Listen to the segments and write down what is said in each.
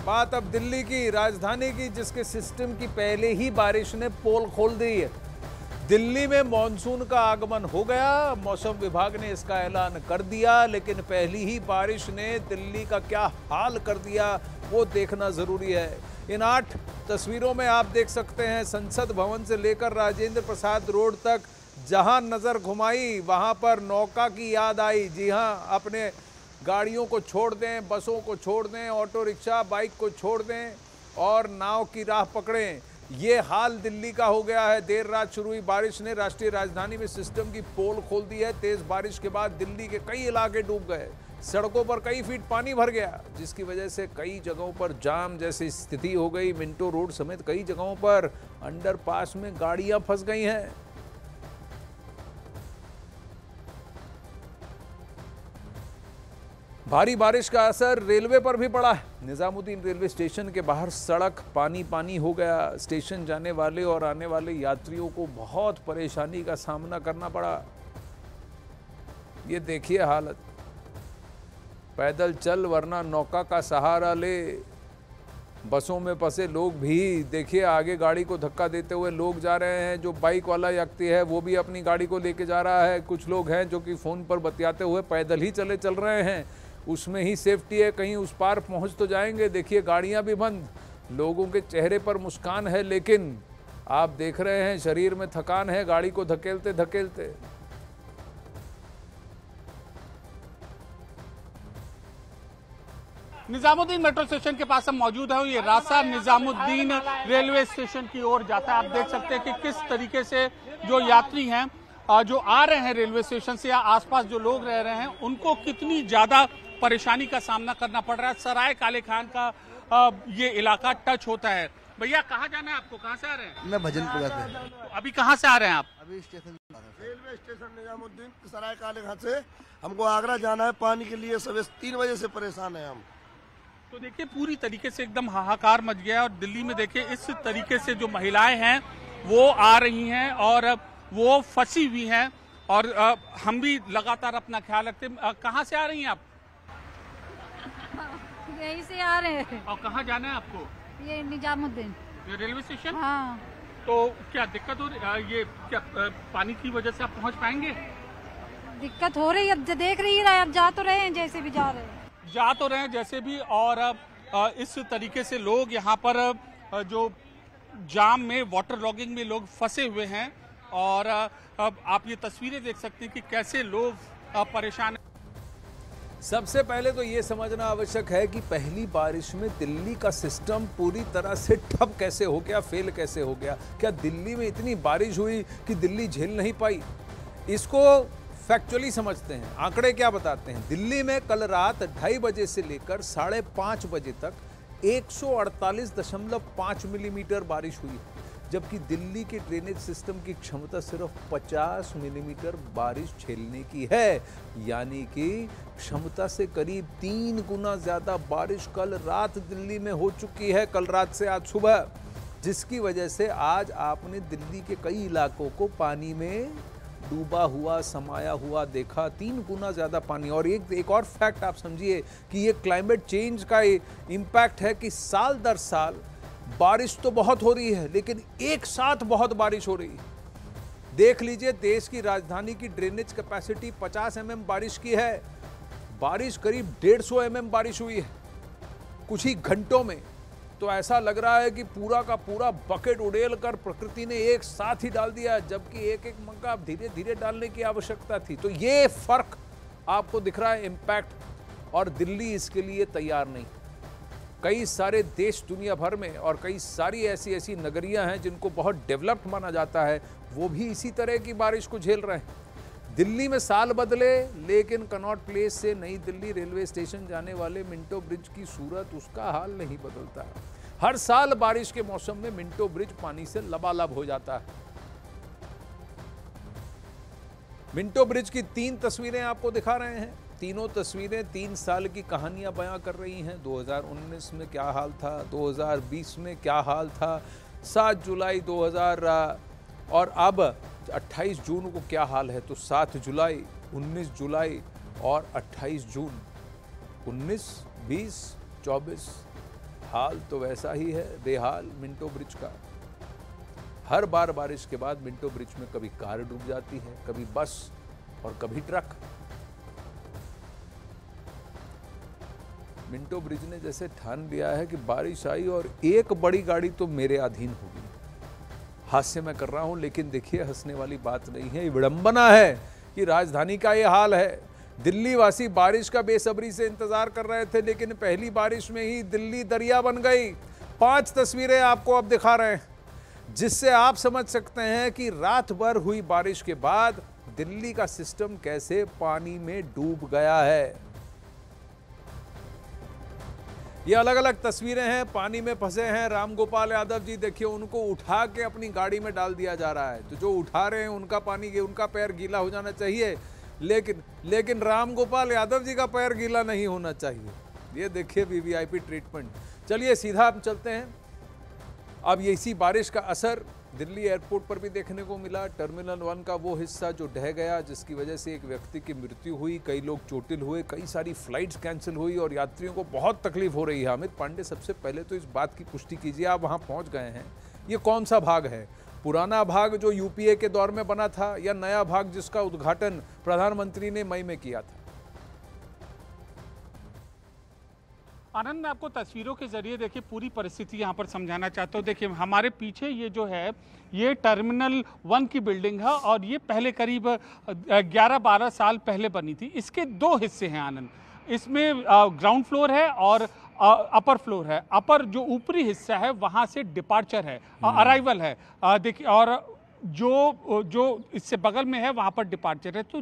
बात अब दिल्ली की, राजधानी की, जिसके सिस्टम की पहले ही बारिश ने पोल खोल दी है। दिल्ली में मॉनसून का आगमन हो गया, मौसम विभाग ने इसका ऐलान कर दिया, लेकिन पहली ही बारिश ने दिल्ली का क्या हाल कर दिया वो देखना जरूरी है। इन 8 तस्वीरों में आप देख सकते हैं संसद भवन से लेकर राजेंद्र प्रसाद रोड तक जहां नजर घुमाई वहां पर नौका की याद आई। जी हां, अपने गाड़ियों को छोड़ दें, बसों को छोड़ दें, ऑटो रिक्शा बाइक को छोड़ दें और नाव की राह पकड़ें। ये हाल दिल्ली का हो गया है। देर रात शुरू हुई बारिश ने राष्ट्रीय राजधानी में सिस्टम की पोल खोल दी है। तेज बारिश के बाद दिल्ली के कई इलाके डूब गए, सड़कों पर कई फीट पानी भर गया, जिसकी वजह से कई जगहों पर जाम जैसी स्थिति हो गई। मिंटो रोड समेत कई जगहों पर अंडरपास में गाड़ियां फंस गई हैं। भारी बारिश का असर रेलवे पर भी पड़ा है। निजामुद्दीन रेलवे स्टेशन के बाहर सड़क पानी पानी हो गया। स्टेशन जाने वाले और आने वाले यात्रियों को बहुत परेशानी का सामना करना पड़ा। ये देखिए हालत, पैदल चल वरना नौका का सहारा ले। बसों में फंसे लोग भी देखिए, आगे गाड़ी को धक्का देते हुए लोग जा रहे हैं। जो बाइक वाला व्यक्ति है वो भी अपनी गाड़ी को लेके जा रहा है। कुछ लोग हैं जो कि फोन पर बतियाते हुए पैदल ही चल रहे हैं। उसमें ही सेफ्टी है, कहीं उस पार पहुंच तो जाएंगे। देखिए गाड़ियां भी बंद, लोगों के चेहरे पर मुस्कान है, लेकिन आप देख रहे हैं शरीर में थकान है गाड़ी को धकेलते धकेलते। निजामुद्दीन मेट्रो स्टेशन के पास हम मौजूद हैं। ये रास्ता निजामुद्दीन रेलवे स्टेशन की ओर जाता है। आप देख सकते हैं कि किस तरीके से जो यात्री हैं जो आ रहे हैं रेलवे स्टेशन से या आसपास जो लोग रह रहे हैं उनको कितनी ज्यादा परेशानी का सामना करना पड़ रहा है। सराय काले खान का ये इलाका टच होता है। भैया कहाँ जाना है आपको, कहाँ से आ रहे हैं? मैं भजनपुरा से। अभी कहाँ से आ रहे हैं आप? अभी स्टेशन रेलवे स्टेशन निजामुद्दीन सराय काले खान से हमको आगरा जाना है। पानी के लिए सुबह 3 बजे से परेशान है हम। तो देखिए पूरी तरीके से एकदम हाहाकार मच गया है। और दिल्ली में देखिए इस तरीके से जो महिलाएं हैं वो आ रही हैं और वो फंसी हुई हैं। और हम भी लगातार अपना ख्याल रखते हैं। कहाँ से आ रही हैं आप? यहीं से आ रहे हैं। और कहाँ जाना है आपको? ये निजामुद्दीन रेलवे स्टेशन। हाँ। तो क्या दिक्कत हो रही? ये क्या पानी की वजह से आप पहुँच पाएंगे? दिक्कत हो रही है, अब देख रही है, अब जा तो रहे हैं जैसे भी जा रहे हैं। जा तो रहे हैं जैसे भी। और इस तरीके से लोग यहाँ पर जो जाम में, वाटर लॉगिंग में लोग फंसे हुए हैं। और अब आप ये तस्वीरें देख सकते हैं कि कैसे लोग परेशान हैं। सबसे पहले तो ये समझना आवश्यक है कि पहली बारिश में दिल्ली का सिस्टम पूरी तरह से ठप कैसे हो गया, फेल कैसे हो गया। क्या दिल्ली में इतनी बारिश हुई कि दिल्ली झेल नहीं पाई? इसको फैक्चुअली समझते हैं। आंकड़े क्या बताते हैं? दिल्ली में कल रात 2:30 बजे से लेकर 5:30 बजे तक 148.5 मिलीमीटर बारिश हुई, जबकि दिल्ली के ड्रेनेज सिस्टम की क्षमता सिर्फ 50 मिलीमीटर बारिश झेलने की है। यानी कि क्षमता से करीब 3 गुना ज्यादा बारिश कल रात दिल्ली में हो चुकी है, कल रात से आज सुबह, जिसकी वजह से आज आपने दिल्ली के कई इलाकों को पानी में डूबा हुआ, समाया हुआ देखा। 3 गुना ज्यादा पानी। और एक और फैक्ट आप समझिए कि ये क्लाइमेट चेंज का इम्पैक्ट है कि साल दर साल बारिश तो बहुत हो रही है, लेकिन एक साथ बहुत बारिश हो रही है। देख लीजिए, देश की राजधानी की ड्रेनेज कैपेसिटी 50 mm बारिश की है। बारिश करीब 150 mm बारिश हुई है कुछ ही घंटों में। तो ऐसा लग रहा है कि पूरा का पूरा बकेट उड़ेल कर प्रकृति ने एक साथ ही डाल दिया, जबकि एक एक मग्गा धीरे धीरे डालने की आवश्यकता थी। तो ये फर्क आपको दिख रहा है, इम्पैक्ट। और दिल्ली इसके लिए तैयार नहीं। कई सारे देश दुनिया भर में और कई सारी ऐसी नगरियां हैं जिनको बहुत डेवलप्ड माना जाता है, वो भी इसी तरह की बारिश को झेल रहे हैं। दिल्ली में साल बदले, लेकिन कनॉट प्लेस से नई दिल्ली रेलवे स्टेशन जाने वाले मिंटो ब्रिज की सूरत, उसका हाल नहीं बदलता। हर साल बारिश के मौसम में मिंटो ब्रिज पानी से लबालब हो जाता है। मिंटो ब्रिज की 3 तस्वीरें आपको दिखा रहे हैं। तीनों तस्वीरें 3 साल की कहानियां बयां कर रही हैं। 2019 में क्या हाल था, 2020 में क्या हाल था, 7 जुलाई 2000 और अब 28 जून को क्या हाल है। तो 7 जुलाई, 19 जुलाई और 28 जून, 19, 20, 24 हाल तो वैसा ही है बेहाल मिंटो ब्रिज का। हर बार बारिश के बाद मिंटो ब्रिज में कभी कार डूब जाती है, कभी बस और कभी ट्रक। मिंटो ब्रिज ने जैसे ठान लिया है कि बारिश आई और एक बड़ी गाड़ी तो मेरे अधीन होगी। हास्य मैं कर रहा हूं, लेकिन देखिए हंसने वाली बात नहीं है, विडंबना है कि राजधानी का ये हाल है। दिल्ली वासी बारिश का बेसब्री से इंतजार कर रहे थे, लेकिन पहली बारिश में ही दिल्ली दरिया बन गई। 5 तस्वीरें आपको अब दिखा रहे हैं, जिससे आप समझ सकते हैं कि रात भर हुई बारिश के बाद दिल्ली का सिस्टम कैसे पानी में डूब गया है। ये अलग अलग तस्वीरें हैं, पानी में फंसे हैं रामगोपाल यादव जी। देखिए उनको उठा के अपनी गाड़ी में डाल दिया जा रहा है, तो जो उठा रहे हैं उनका पैर गीला हो जाना चाहिए, लेकिन रामगोपाल यादव जी का पैर गीला नहीं होना चाहिए। ये देखिए वीवीआईपी ट्रीटमेंट। चलिए सीधा हम चलते हैं। अब ये इसी बारिश का असर दिल्ली एयरपोर्ट पर भी देखने को मिला। टर्मिनल 1 का वो हिस्सा जो ढह गया, जिसकी वजह से एक व्यक्ति की मृत्यु हुई, कई लोग चोटिल हुए, कई सारी फ्लाइट्स कैंसिल हुई और यात्रियों को बहुत तकलीफ हो रही है। अमित पांडे, सबसे पहले तो इस बात की पुष्टि कीजिए, आप वहां पहुंच गए हैं, ये कौन सा भाग है? पुराना भाग जो यूपीए के दौर में बना था, या नया भाग जिसका उद्घाटन प्रधानमंत्री ने मई में किया था? आनंद, मैं आपको तस्वीरों के जरिए देखिए पूरी परिस्थिति यहाँ पर समझाना चाहता हूँ। देखिए हमारे पीछे ये जो है ये टर्मिनल 1 की बिल्डिंग है और ये पहले करीब 11-12 साल पहले बनी थी। इसके 2 हिस्से हैं आनंद, इसमें ग्राउंड फ्लोर है और अपर फ्लोर है। अपर जो ऊपरी हिस्सा है वहाँ से डिपार्चर है, अराइवल है, देखिए, और जो इससे बगल में है वहाँ पर डिपार्चर है। तो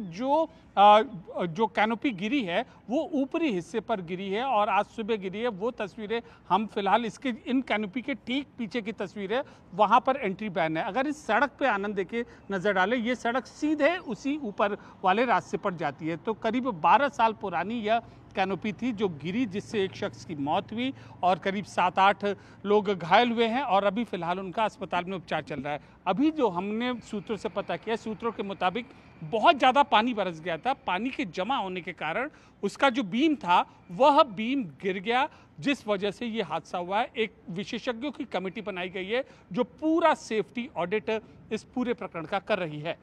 जो कैनोपी गिरी है वो ऊपरी हिस्से पर गिरी है और आज सुबह गिरी है। वो तस्वीरें हम फिलहाल इसके इन कैनोपी के ठीक पीछे की तस्वीर है, वहाँ पर एंट्री बैन है। अगर इस सड़क पे आनंद देखिए नज़र डाले, ये सड़क सीधे उसी ऊपर वाले रास्ते पर जाती है। तो करीब 12 साल पुरानी यह कैनोपी थी जो गिरी, जिससे एक शख्स की मौत हुई और करीब 7-8 लोग घायल हुए हैं और अभी फिलहाल उनका अस्पताल में उपचार चल रहा है। अभी जो हमने सूत्रों से पता किया, सूत्रों के मुताबिक बहुत ज़्यादा पानी बरस गया था। पानी के जमा होने के कारण उसका जो बीम था वह बीम गिर गया, जिस वजह से ये हादसा हुआ है। एक विशेषज्ञों की कमेटी बनाई गई है जो पूरा सेफ्टी ऑडिट इस पूरे प्रकरण का कर रही है।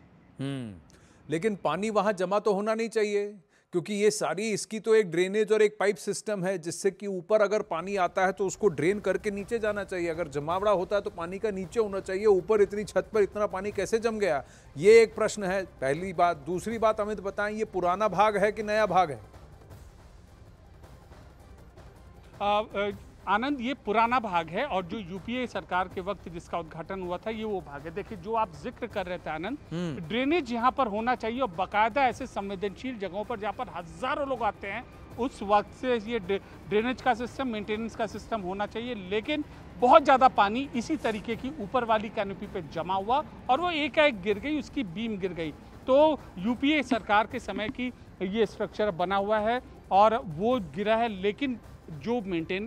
लेकिन पानी वहां जमा तो होना नहीं चाहिए, क्योंकि ये सारी इसकी तो एक ड्रेनेज और एक पाइप सिस्टम है, जिससे कि ऊपर अगर पानी आता है तो उसको ड्रेन करके नीचे जाना चाहिए। अगर जमावड़ा होता है तो पानी का नीचे होना चाहिए। ऊपर इतनी छत पर इतना पानी कैसे जम गया, ये एक प्रश्न है, पहली बात। दूसरी बात, अमित बताएं, ये पुराना भाग है कि नया भाग है? आनंद, ये पुराना भाग है और जो यूपीए सरकार के वक्त जिसका उद्घाटन हुआ था ये वो भाग है। देखिए जो आप जिक्र कर रहे थे आनंद, ड्रेनेज यहाँ पर होना चाहिए और बाकायदा ऐसे संवेदनशील जगहों पर जहाँ पर हजारों लोग आते हैं उस वक्त से ये ड्रेनेज का सिस्टम, मेंटेनेंस का सिस्टम होना चाहिए। लेकिन बहुत ज़्यादा पानी इसी तरीके की ऊपर वाली कैनोपी पे जमा हुआ और वो एकाएक गिर गई, उसकी बीम गिर गई। तो यूपीए सरकार के समय की ये स्ट्रक्चर बना हुआ है और वो गिरा है, लेकिन जो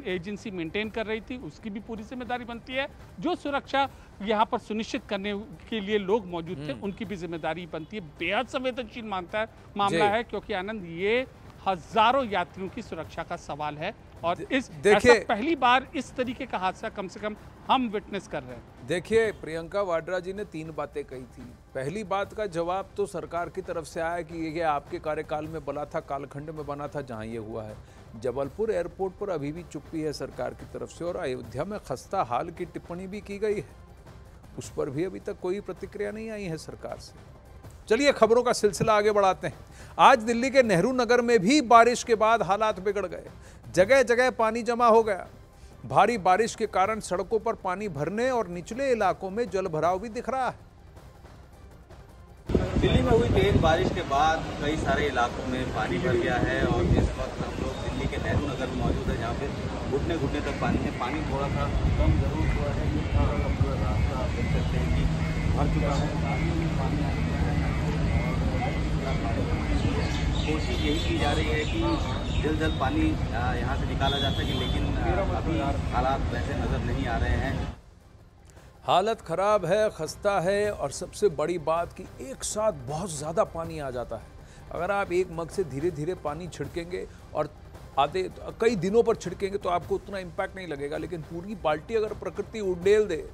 एजेंसी मेंटेन कर रही थी उसकी भी पूरी जिम्मेदारी बनती है। जो सुरक्षा यहाँ पर सुनिश्चित करने के लिए लोग मौजूद थे उनकी भी जिम्मेदारी बनती है। बेहद संवेदनशील मामला है, क्योंकि आनंद ये हजारों यात्रियों की सुरक्षा का सवाल है और ऐसा पहली बार इस तरीके का हादसा कम से कम हम विटनेस कर रहे हैं। देखिए प्रियंका वाड्रा जी ने 3 बातें कही थी। पहली बात का जवाब तो सरकार की तरफ से आया कि ये आपके कार्यकाल में बना था, कालखंड में बना था जहां ये हुआ है। जबलपुर एयरपोर्ट पर अभी भी चुप्पी है सरकार की तरफ से, और अयोध्या में खस्ता हाल की टिप्पणी भी की गई है, उस पर भी अभी तक कोई प्रतिक्रिया नहीं आई है सरकार से। चलिए खबरों का सिलसिला आगे बढ़ाते हैं। आज दिल्ली के नेहरू नगर में भी बारिश के बाद हालात बिगड़ गए, जगह जगह पानी जमा हो गया। भारी बारिश के कारण सड़कों पर पानी भरने और निचले इलाकों में जलभराव भी दिख रहा है। दिल्ली में हुई तेज बारिश के बाद कई सारे इलाकों में पानी भर गया है और इस वक्त हम लोग दिल्ली के नेहरू नगर में मौजूद है, जहाँ पे घुटने घुटने तक पानी है। पानी थोड़ा सा कम जरूर हुआ है, ये पूरा रास्ता आप देख सकते हैं कि भर चुका है। पानी आ गया है। कोशिश यही की जा रही है कि जल्द जल्द पानी यहाँ से निकाला जा सके, लेकिन अभी हालात वैसे नज़र नहीं आ रहे हैं। हालत खराब है, खस्ता है, और सबसे बड़ी बात कि एक साथ बहुत ज़्यादा पानी आ जाता है। अगर आप एक मग से धीरे धीरे पानी छिड़केंगे और आते कई दिनों पर छिड़केंगे तो आपको उतना इम्पैक्ट नहीं लगेगा, लेकिन पूरी बाल्टी अगर प्रकृति उड़ेल दे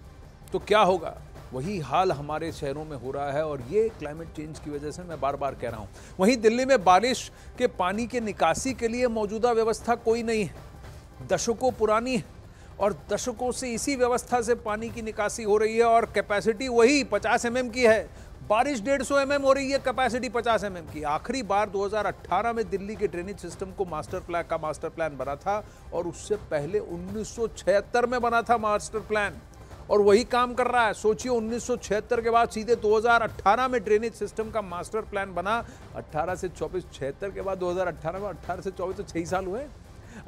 तो क्या होगा। वही हाल हमारे शहरों में हो रहा है और ये क्लाइमेट चेंज की वजह से मैं बार बार कह रहा हूँ। वहीं दिल्ली में बारिश के पानी के निकासी के लिए मौजूदा व्यवस्था कोई नहीं है, दशकों पुरानी है और दशकों से इसी व्यवस्था से पानी की निकासी हो रही है और कैपेसिटी वही 50 mm की है। बारिश 150 mm हो रही है, कैपेसिटी 50 mm की। आखिरी बार 2018 में दिल्ली के ड्रेनेज सिस्टम को मास्टर प्लान बना था और उससे पहले 1976 में बना था मास्टर प्लान और वही काम कर रहा है। सोचिए 1976 के बाद सीधे 2018 में ड्रेनेज सिस्टम का मास्टर प्लान बना। 18 से 24, 76 के बाद 2018 में 18 से 24 तो 6 साल हुए।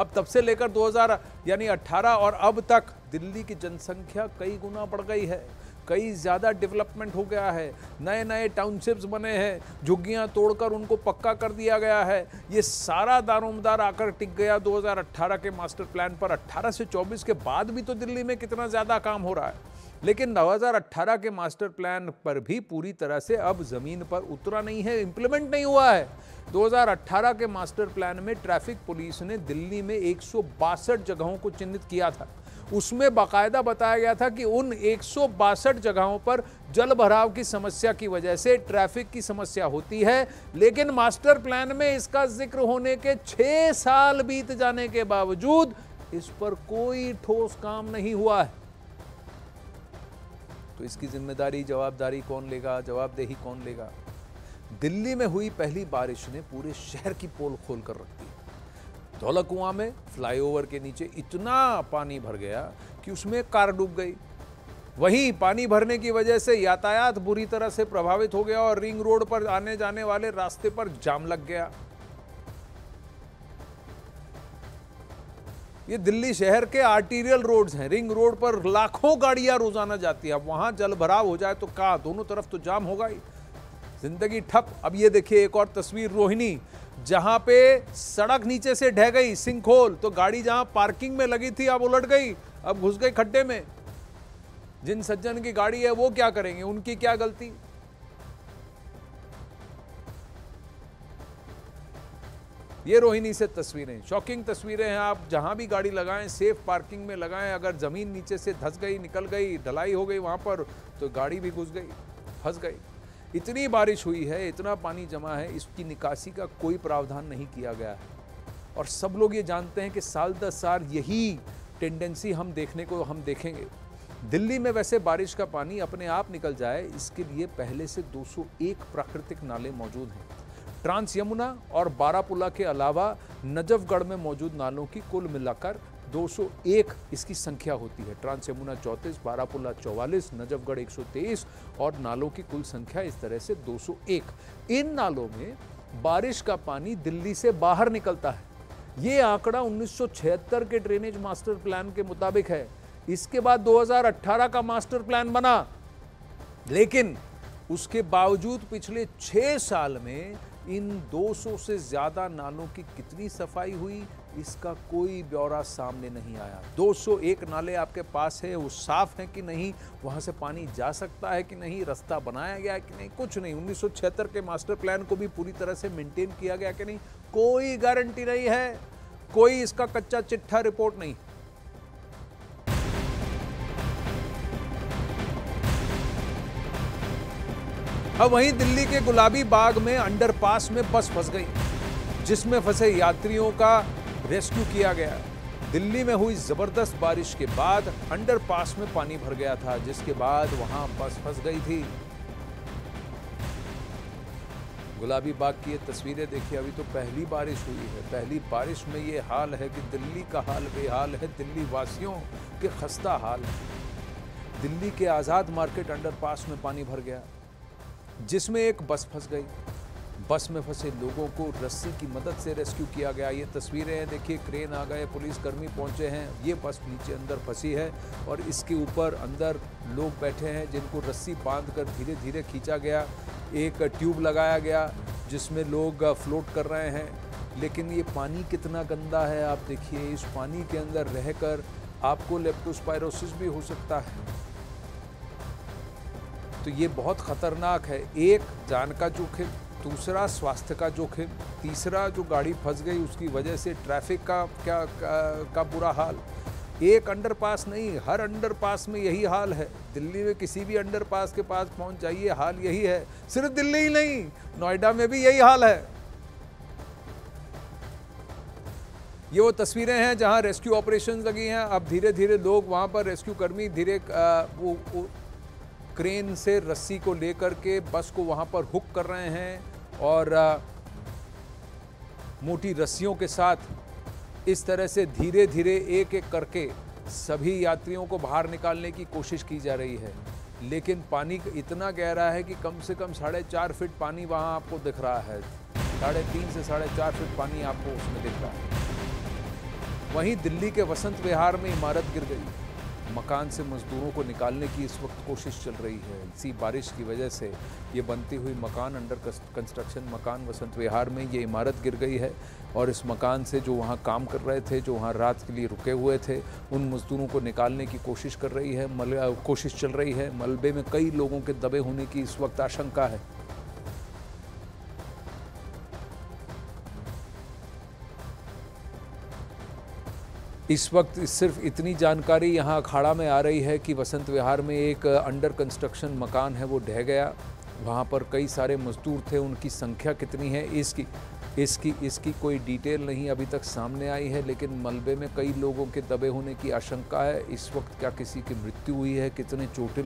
अब तब से लेकर 2000 यानी 18 और अब तक दिल्ली की जनसंख्या कई गुना बढ़ गई है, कई ज़्यादा डेवलपमेंट हो गया है, नए नए टाउनशिप्स बने हैं, झुग्गियां तोड़कर उनको पक्का कर दिया गया है। ये सारा दारोमदार आकर टिक गया 2018 के मास्टर प्लान पर। 18 से 24 के बाद भी तो दिल्ली में कितना ज़्यादा काम हो रहा है, लेकिन 2018 के मास्टर प्लान पर भी पूरी तरह से अब ज़मीन पर उतरा नहीं है, इम्प्लीमेंट नहीं हुआ है। 2018 के मास्टर प्लान में ट्रैफिक पुलिस ने दिल्ली में 162 जगहों को चिन्हित किया था। उसमें बाकायदा बताया गया था कि उन 162 जगहों पर जल भराव की समस्या की वजह से ट्रैफिक की समस्या होती है, लेकिन मास्टर प्लान में इसका जिक्र होने के 6 साल बीत जाने के बावजूद इस पर कोई ठोस काम नहीं हुआ है। तो इसकी जिम्मेदारी, जवाबदारी कौन लेगा, जवाबदेही कौन लेगा। दिल्ली में हुई पहली बारिश ने पूरे शहर की पोल खोल कर रख दी। धौलाकुआं में फ्लाईओवर के नीचे इतना पानी भर गया कि उसमें कार डूब गई। वहीं पानी भरने की वजह से यातायात बुरी तरह से प्रभावित हो गया और रिंग रोड पर आने जाने वाले रास्ते पर जाम लग गया। ये दिल्ली शहर के आर्टीरियल रोड्स हैं, रिंग रोड पर लाखों गाड़ियां रोजाना जाती है। अब वहां जल भराव हो जाए तो कहाँ, दोनों तरफ तो जाम होगा ही, जिंदगी ठप। अब ये देखिए एक और तस्वीर रोहिणी, जहां पे सड़क नीचे से ढह गई, सिंकहोल, तो गाड़ी जहां पार्किंग में लगी थी अब उलट गई, अब घुस गई खड्डे में। जिन सज्जन की गाड़ी है वो क्या करेंगे, उनकी क्या गलती। ये रोहिणी से तस्वीरें, शॉकिंग तस्वीरें हैं। आप जहां भी गाड़ी लगाएं सेफ पार्किंग में लगाएं। अगर जमीन नीचे से धंस गई, निकल गई, ढलाई हो गई वहां पर, तो गाड़ी भी घुस गई, फंस गई। इतनी बारिश हुई है, इतना पानी जमा है, इसकी निकासी का कोई प्रावधान नहीं किया गया है। और सब लोग ये जानते हैं कि साल दर साल यही टेंडेंसी हम देखेंगे। दिल्ली में वैसे बारिश का पानी अपने आप निकल जाए, इसके लिए पहले से 201 प्राकृतिक नाले मौजूद हैं। ट्रांस यमुना और बारापुला के अलावा नजफगढ़ में मौजूद नालों की कुल मिलाकर 201 इसकी संख्या होती है। ट्रांस यमुना 34, बारापुला 44, नजफगढ़ 123 और नालों की कुल संख्या इस तरह से 201। इन नालों में बारिश का पानी दिल्ली से बाहर निकलता है। ये आंकड़ा 1976 के ड्रेनेज मास्टर प्लान के मुताबिक है। इसके बाद 2018 का मास्टर प्लान बना, लेकिन उसके बावजूद पिछले 6 साल में इन 200 से ज्यादा नालों की कितनी सफाई हुई, इसका कोई ब्यौरा सामने नहीं आया। 201 नाले आपके पास है, वो साफ है कि नहीं, वहां से पानी जा सकता है कि नहीं, रास्ता बनाया गया है कि नहीं, कुछ नहीं। 1976 के मास्टर प्लान को भी पूरी तरह से मेंटेन किया गया कि नहीं, कोई गारंटी नहीं है, कोई इसका कच्चा चिट्ठा रिपोर्ट नहीं। अब वहीं दिल्ली के गुलाबी बाग में अंडरपास में बस फंस गई, जिसमें फंसे यात्रियों का रेस्क्यू किया गया। दिल्ली में हुई जबरदस्त बारिश के बाद अंडरपास में पानी भर गया था, जिसके बाद वहां बस फंस गई थी। गुलाबी बाग की ये तस्वीरें देखिए, अभी तो पहली बारिश हुई है, पहली बारिश में ये हाल है कि दिल्ली का हाल बेहाल है, दिल्ली वासियों के खस्ता हाल है। दिल्ली के आज़ाद मार्केट अंडरपास में पानी भर गया, जिसमें एक बस फंस गई। बस में फंसे लोगों को रस्सी की मदद से रेस्क्यू किया गया। ये तस्वीरें हैं, देखिए क्रेन आ गए, पुलिसकर्मी पहुंचे हैं। ये बस नीचे अंदर फंसी है और इसके ऊपर अंदर लोग बैठे हैं, जिनको रस्सी बांधकर धीरे धीरे खींचा गया। एक ट्यूब लगाया गया जिसमें लोग फ्लोट कर रहे हैं। लेकिन ये पानी कितना गंदा है आप देखिए, इस पानी के अंदर रहकर आपको लेप्टोस्पायरोसिस भी हो सकता है। तो ये बहुत खतरनाक है। एक, जान का जोखिम, दूसरा स्वास्थ्य का जोखिम, तीसरा जो गाड़ी फंस गई उसकी वजह से ट्रैफिक का बुरा हाल। एक अंडरपास नहीं, हर अंडरपास में यही हाल है। दिल्ली में किसी भी अंडरपास के पास पहुंच जाइए, हाल यही है। सिर्फ दिल्ली ही नहीं, नोएडा में भी यही हाल है। ये वो तस्वीरें हैं जहां रेस्क्यू ऑपरेशंस लगी हैं। अब धीरे धीरे लोग वहां पर, रेस्क्यू कर्मी धीरे वो क्रेन से रस्सी को लेकर के बस को वहां पर हुक कर रहे हैं और मोटी रस्सियों के साथ इस तरह से धीरे धीरे एक एक करके सभी यात्रियों को बाहर निकालने की कोशिश की जा रही है। लेकिन पानी इतना गहरा है कि कम से कम 4.5 फीट पानी वहां आपको दिख रहा है। 3.5 से 4.5 फीट पानी आपको उसमें दिख रहा है। वहीं दिल्ली के वसंत विहार में इमारत गिर गई। मकान से मजदूरों को निकालने की इस वक्त कोशिश चल रही है। इसी बारिश की वजह से ये बनती हुई मकान, अंडर कंस्ट्रक्शन मकान वसंत विहार में ये इमारत गिर गई है और इस मकान से जो वहाँ काम कर रहे थे, जो वहाँ रात के लिए रुके हुए थे, उन मजदूरों को निकालने की कोशिश चल रही है। मलबे में कई लोगों के दबे होने की इस वक्त आशंका है। इस वक्त सिर्फ इतनी जानकारी यहाँ अखाड़ा में आ रही है कि वसंत विहार में एक अंडर कंस्ट्रक्शन मकान है, वो ढह गया। वहाँ पर कई सारे मजदूर थे, उनकी संख्या कितनी है इसकी कोई डिटेल नहीं अभी तक सामने आई है। लेकिन मलबे में कई लोगों के दबे होने की आशंका है। इस वक्त क्या किसी की मृत्यु हुई है, कितने चोटिल